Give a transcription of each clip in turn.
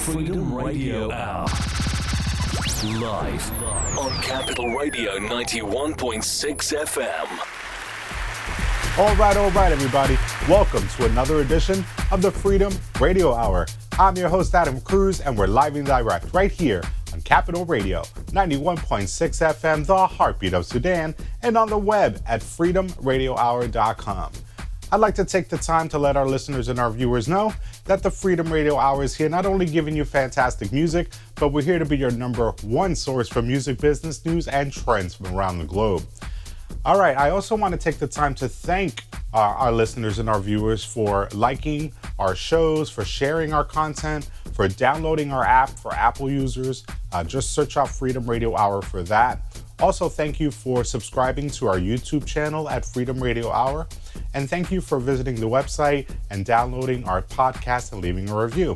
Freedom Radio Hour. Live on Capital Radio 91.6 FM. All right, everybody. Welcome to another edition of the Freedom Radio Hour. I'm your host, Adam Cruz, and we're live and direct right here on Capital Radio 91.6 FM, the Heartbeat of Sudan, and on the web at freedomradiohour.com. I'd like to take the time to let our listeners and our viewers know that the Freedom Radio Hour is here not only giving you fantastic music, but we're here to be your number one source for music business news and trends from around the globe. All right, I also want to take the time to thank our listeners and our viewers for liking our shows, for sharing our content, for downloading our app for Apple users. Just search out Freedom Radio Hour for that. Also, thank you for subscribing to our YouTube channel at Freedom Radio Hour. And thank you for visiting the website and downloading our podcast and leaving a review.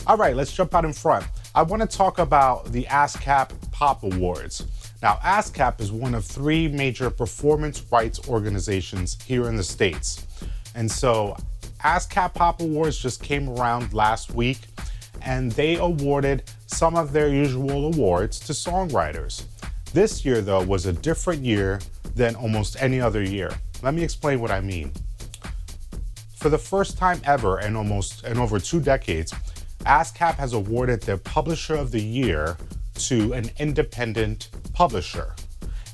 All right, let's jump out in front. I want to talk about the ASCAP Pop Awards. Now, ASCAP is one of three major performance rights organizations here in the States. And so ASCAP Pop Awards just came around last week, and they awarded some of their usual awards to songwriters. This year, though, was a different year than almost any other year. Let me explain what I mean. For the first time ever in over 2 decades, ASCAP has awarded their Publisher of the Year to an independent publisher.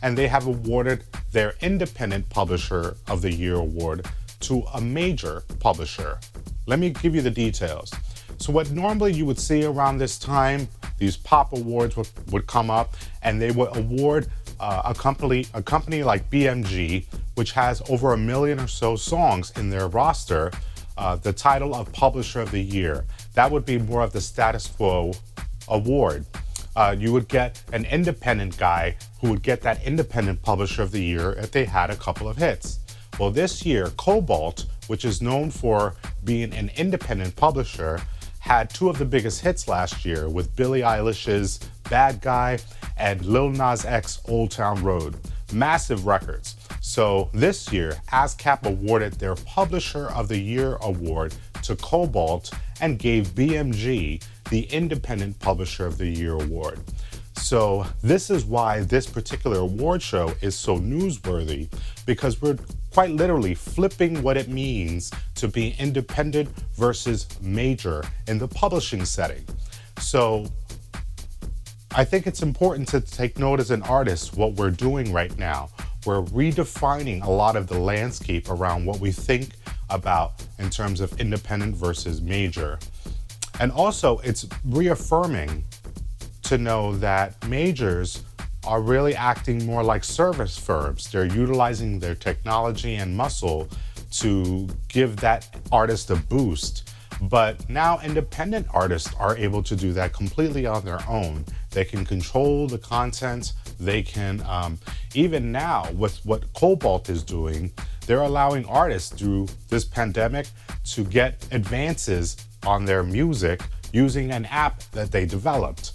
And they have awarded their Independent Publisher of the Year award to a major publisher. Let me give you the details. So what normally you would see around this time, these pop awards would come up and they would award a company like BMG, which has over 1 million or so songs in their roster, the title of Publisher of the Year. That would be more of the status quo award. You would get an independent guy who would get that Independent Publisher of the Year if they had a couple of hits. Well, this year, Kobalt, which is known for being an independent publisher, had 2 of the biggest hits last year with Billie Eilish's Bad Guy and Lil Nas X Old Town Road. Massive records. So this year, ASCAP awarded their Publisher of the Year award to Kobalt and gave BMG the Independent Publisher of the Year award. So this is why this particular award show is so newsworthy, because we're quite literally flipping what it means to be independent versus major in the publishing setting. So I think it's important to take note as an artist what we're doing right now. We're redefining a lot of the landscape around what we think about in terms of independent versus major. And also, it's reaffirming to know that majors are really acting more like service firms. They're utilizing their technology and muscle to give that artist a boost. But now independent artists are able to do that completely on their own. They can control the content. They can, even now with what Kobalt is doing, they're allowing artists through this pandemic to get advances on their music using an app that they developed.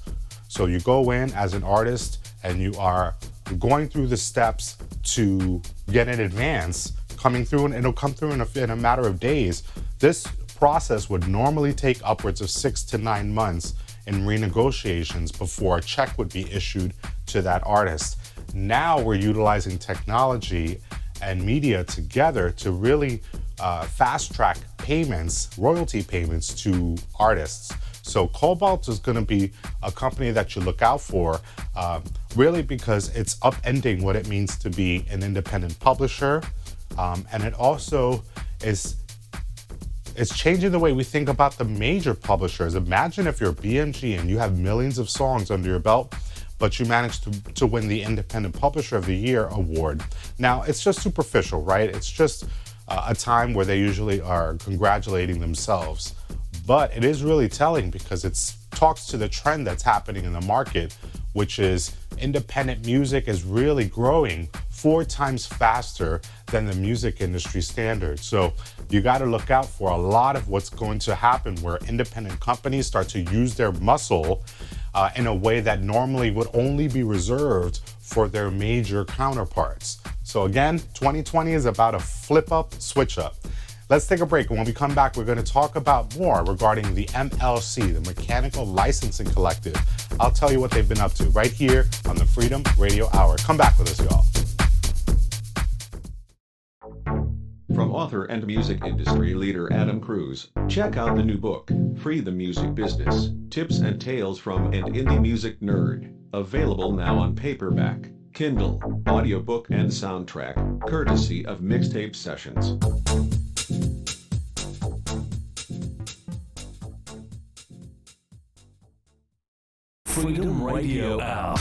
So you go in as an artist and you are going through the steps to get an advance coming through, and it'll come through in a matter of days. This process would normally take upwards of 6 to 9 months in renegotiations before a check would be issued to that artist. Now we're utilizing technology and media together to really fast track payments, royalty payments to artists. So Kobalt is going to be a company that you look out for, really because it's upending what it means to be an independent publisher. And it also is it's changing the way we think about the major publishers. Imagine if you're BMG and you have millions of songs under your belt, but you managed to win the Independent Publisher of the Year award. Now, it's just superficial, right? It's just a time where they usually are congratulating themselves. But it is really telling because it talks to the trend that's happening in the market, which is independent music is really growing 4 times faster than the music industry standard. So you got to look out for a lot of what's going to happen where independent companies start to use their muscle in a way that normally would only be reserved for their major counterparts. So again, 2020 is about a flip up, switch up. Let's take a break, and when we come back, we're going to talk about more regarding the MLC, the Mechanical Licensing Collective. I'll tell you what they've been up to right here on the Freedom Radio Hour. Come back with us, y'all. From author and music industry leader Adam Cruz, check out the new book, Free the Music Business, Tips and Tales from an Indie Music Nerd. Available now on paperback, Kindle, audiobook and soundtrack, courtesy of Mixtape Sessions. Freedom Radio Hour.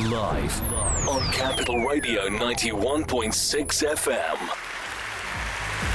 Live on Capital Radio 91.6 FM.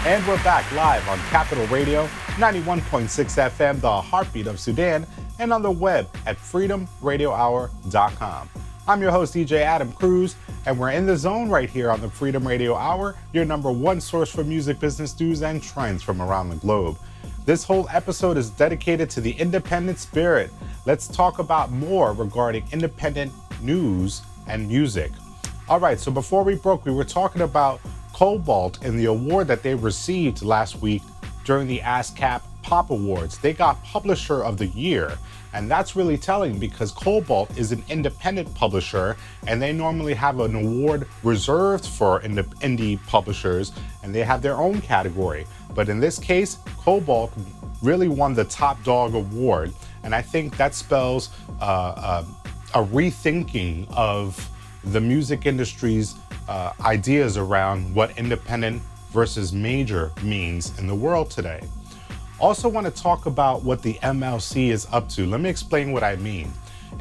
And we're back live on Capital Radio 91.6 FM, the Heartbeat of Sudan, and on the web at freedomradiohour.com. I'm your host, DJ Adam Cruz, and we're in the zone right here on the Freedom Radio Hour, your number one source for music business news and trends from around the globe. This whole episode is dedicated to the independent spirit. Let's talk about more regarding independent news and music. All right, so before we broke, we were talking about Kobalt and the award that they received last week during the ASCAP Pop Awards. They got Publisher of the Year, and that's really telling because Kobalt is an independent publisher, and they normally have an award reserved for indie publishers, and they have their own category. But in this case, Kobalt really won the Top Dog Award, and I think that spells a rethinking of the music industry's ideas around what independent versus major means in the world today. Also want to talk about what the MLC is up to. Let me explain what I mean.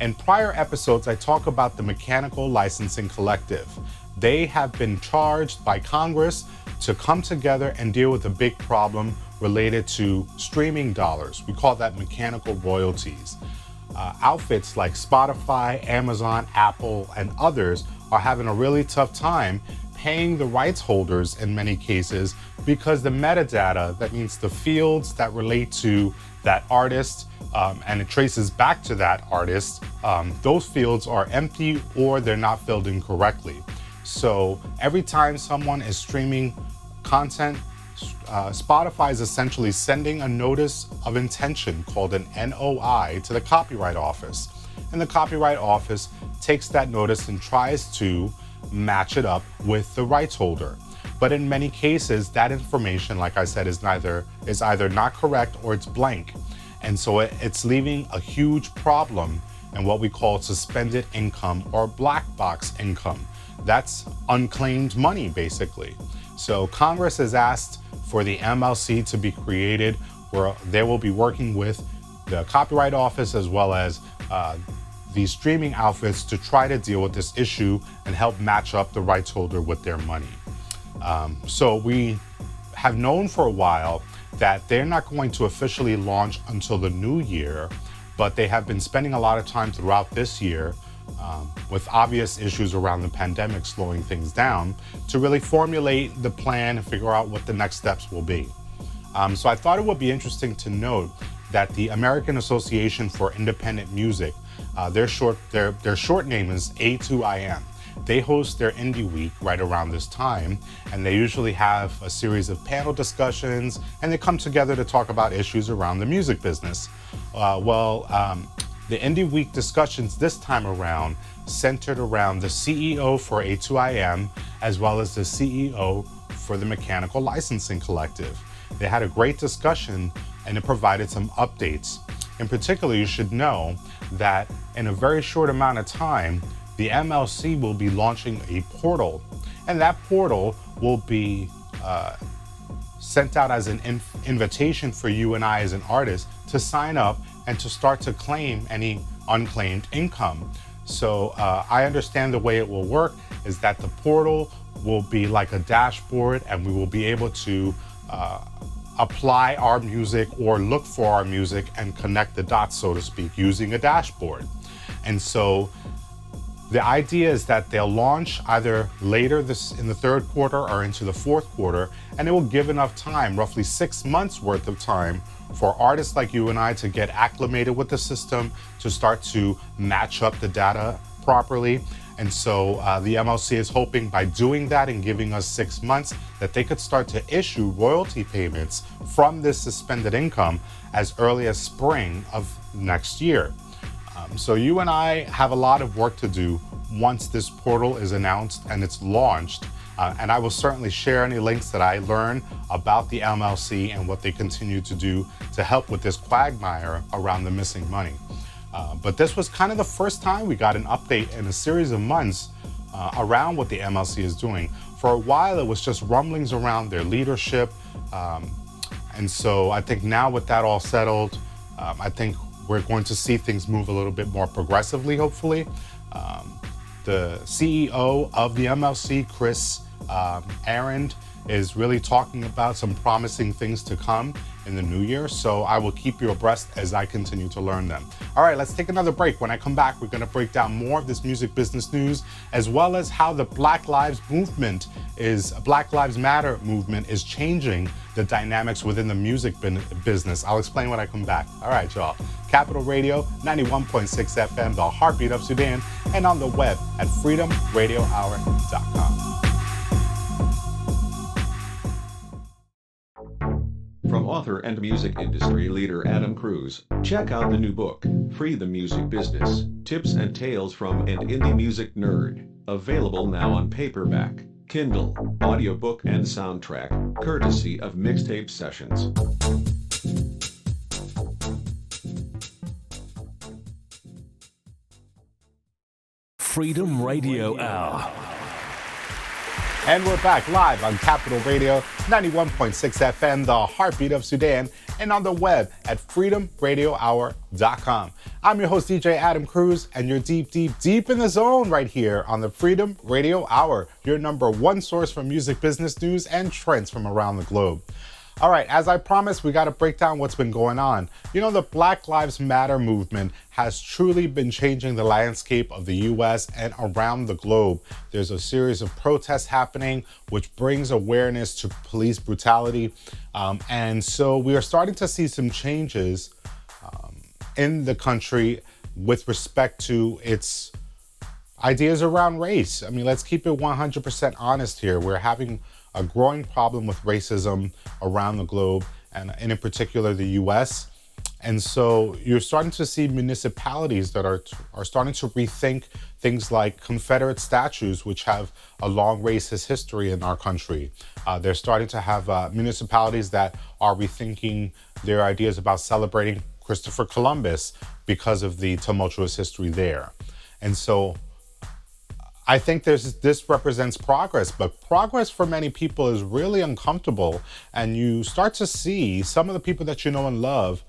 In prior episodes, I talk about the Mechanical Licensing Collective. They have been charged by Congress to come together and deal with a big problem related to streaming dollars. We call that mechanical royalties. Outfits like Spotify, Amazon, Apple, and others are having a really tough time paying the rights holders in many cases because the metadata, that means the fields that relate to that artist, and it traces back to that artist, those fields are empty or they're not filled in correctly. So every time someone is streaming content, Spotify is essentially sending a notice of intention called an NOI to the Copyright Office. And the Copyright Office takes that notice and tries to match it up with the rights holder. But in many cases, that information, like I said, is either not correct or it's blank. And so it's leaving a huge problem in what we call suspended income or black box income. That's unclaimed money, basically. So Congress has asked for the MLC to be created, where they will be working with the Copyright Office as well as these streaming outfits to try to deal with this issue and help match up the rights holder with their money. So we have known for a while that they're not going to officially launch until the new year, but they have been spending a lot of time throughout this year with obvious issues around the pandemic slowing things down to really formulate the plan and figure out what the next steps will be. So I thought it would be interesting to note that the American Association for Independent Music, their short name is A2IM. They host their Indie Week right around this time, and they usually have a series of panel discussions, and they come together to talk about issues around the music business. The Indie Week discussions this time around centered around the CEO for A2IM, as well as the CEO for the Mechanical Licensing Collective. They had a great discussion, and it provided some updates. In particular, you should know that in a very short amount of time, the MLC will be launching a portal, and that portal will be sent out as an invitation for you and I as an artist to sign up and to start to claim any unclaimed income. So I understand the way it will work is that the portal will be like a dashboard, and we will be able to apply our music or look for our music and connect the dots, so to speak, using a dashboard. And so the idea is that they'll launch either later in the third quarter or into the fourth quarter, and it will give enough time, roughly 6 months worth of time, for artists like you and I to get acclimated with the system, to start to match up the data properly, And so the MLC is hoping by doing that and giving us 6 months that they could start to issue royalty payments from this suspended income as early as spring of next year. So you and I have a lot of work to do once this portal is announced and it's launched. And I will certainly share any links that I learn about the MLC and what they continue to do to help with this quagmire around the missing money. But this was kind of the first time we got an update in a series of months around what the MLC is doing. For a while, it was just rumblings around their leadership. And so I think now with that all settled, I think we're going to see things move a little bit more progressively, hopefully. The CEO of the MLC, Chris Arend, is really talking about some promising things to come in the new year. So I will keep you abreast as I continue to learn them. All right, let's take another break. When I come back, we're gonna break down more of this music business news, as well as how the Black Lives Matter movement is changing the dynamics within the music business. I'll explain when I come back. All right, y'all. Capital Radio, 91.6 FM, the Heartbeat of Sudan, and on the web at freedomradiohour.com. From author and music industry leader Adam Cruz, check out the new book, Free the Music Business, Tips and Tales from an Indie Music Nerd, available now on paperback, Kindle, audiobook and soundtrack, courtesy of Mixtape Sessions. Freedom Radio Hour. And we're back live on Capital Radio, 91.6 FM, the Heartbeat of Sudan, and on the web at freedomradiohour.com. I'm your host, DJ Adam Cruz, and you're deep in the zone right here on the Freedom Radio Hour, your number one source for music business news and trends from around the globe. All right, as I promised, we got to break down what's been going on. You know, the Black Lives Matter movement has truly been changing the landscape of the U.S. and around the globe. There's a series of protests happening, which brings awareness to police brutality. And so we are starting to see some changes in the country with respect to its ideas around race. I mean, let's keep it 100% honest here. We're having a growing problem with racism around the globe, and in particular the US. And so you're starting to see municipalities that are starting to rethink things like Confederate statues, which have a long racist history in our country. They're starting to have municipalities that are rethinking their ideas about celebrating Christopher Columbus because of the tumultuous history there. And so I think this represents progress, but progress for many people is really uncomfortable. And you start to see some of the people that you know and love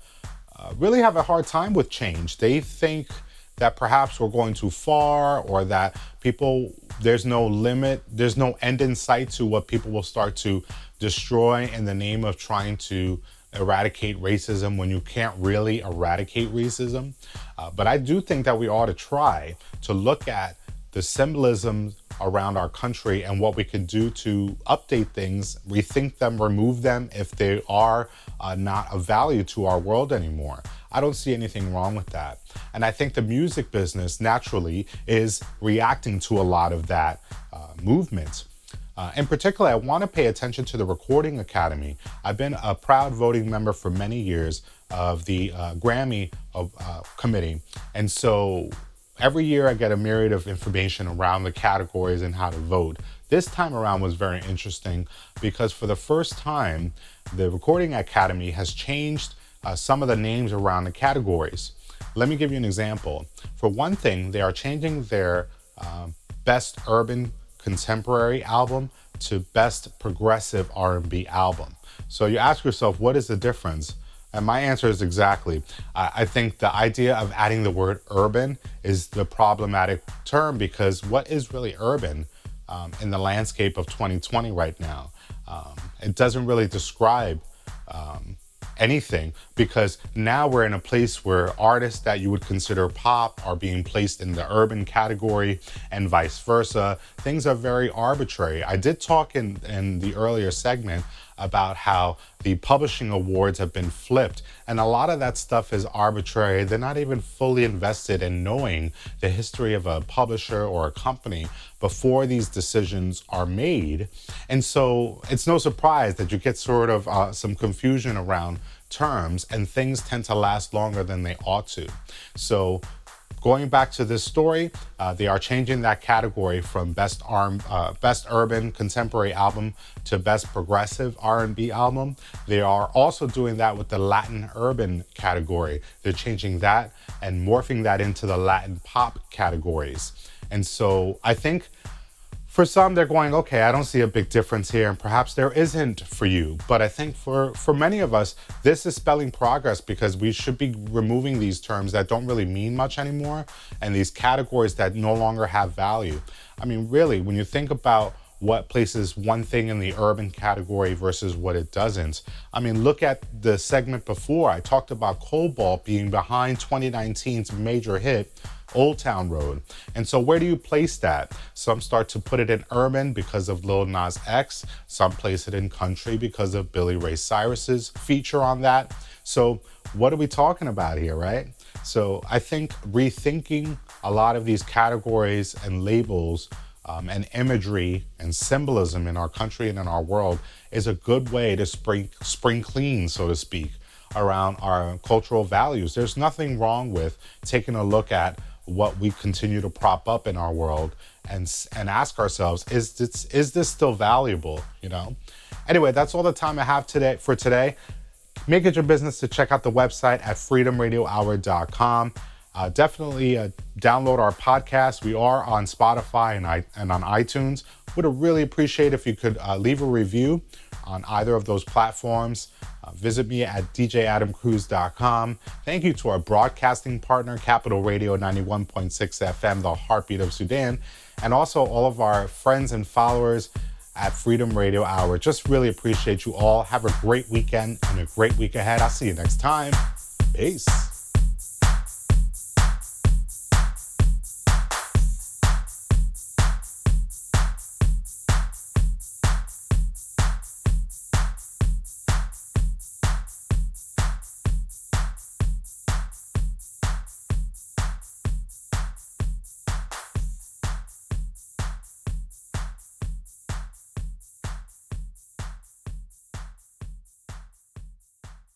really have a hard time with change. They think that perhaps we're going too far, or that there's no limit, there's no end in sight to what people will start to destroy in the name of trying to eradicate racism when you can't really eradicate racism. But I do think that we ought to try to look at the symbolism around our country and what we can do to update things, rethink them, remove them if they are not of value to our world anymore. I don't see anything wrong with that. And I think the music business naturally is reacting to a lot of that movement. In particular, I want to pay attention to the Recording Academy. I've been a proud voting member for many years of the Grammy committee. And so every year I get a myriad of information around the categories and how to vote. This time around was very interesting because for the first time, the Recording Academy has changed some of the names around the categories. Let me give you an example. For one thing, they are changing their Best Urban Contemporary Album to Best Progressive R&B Album. So you ask yourself, what is the difference? And my answer is exactly. I think the idea of adding the word urban is the problematic term, because what is really urban in the landscape of 2020 right now? It doesn't really describe anything, because now we're in a place where artists that you would consider pop are being placed in the urban category and vice versa. Things are very arbitrary. I did talk in the earlier segment about how the publishing awards have been flipped. And a lot of that stuff is arbitrary. They're not even fully invested in knowing the history of a publisher or a company before these decisions are made. And so it's no surprise that you get sort of some confusion around terms, and things tend to last longer than they ought to. So going back to this story, they are changing that category from best urban contemporary album to best progressive R&B album. They are also doing that with the Latin urban category. They're changing that and morphing that into the Latin pop categories. And so I think for some, they're going, okay, I don't see a big difference here, and perhaps there isn't for you. But I think for many of us, this is spelling progress, because we should be removing these terms that don't really mean much anymore, and these categories that no longer have value. I mean, really, when you think about what places one thing in the urban category versus what it doesn't. I mean, look at the segment before. I talked about Kobalt being behind 2019's major hit, Old Town Road. And so where do you place that? Some start to put it in urban because of Lil Nas X. Some place it in country because of Billy Ray Cyrus's feature on that. So what are we talking about here, right? So I think rethinking a lot of these categories and labels and imagery and symbolism in our country and in our world is a good way to spring clean, so to speak, around our cultural values. There's nothing wrong with taking a look at what we continue to prop up in our world and ask ourselves, is this still valuable, you know? Anyway, that's all the time I have for today. Make it your business to check out the website at freedomradiohour.com. Definitely download our podcast. We are on Spotify and on iTunes. Would really appreciate if you could leave a review on either of those platforms. Visit me at djadamcruz.com. Thank you to our broadcasting partner, Capital Radio 91.6 FM, the Heartbeat of Sudan, and also all of our friends and followers at Freedom Radio Hour. Just really appreciate you all. Have a great weekend and a great week ahead. I'll see you next time. Peace.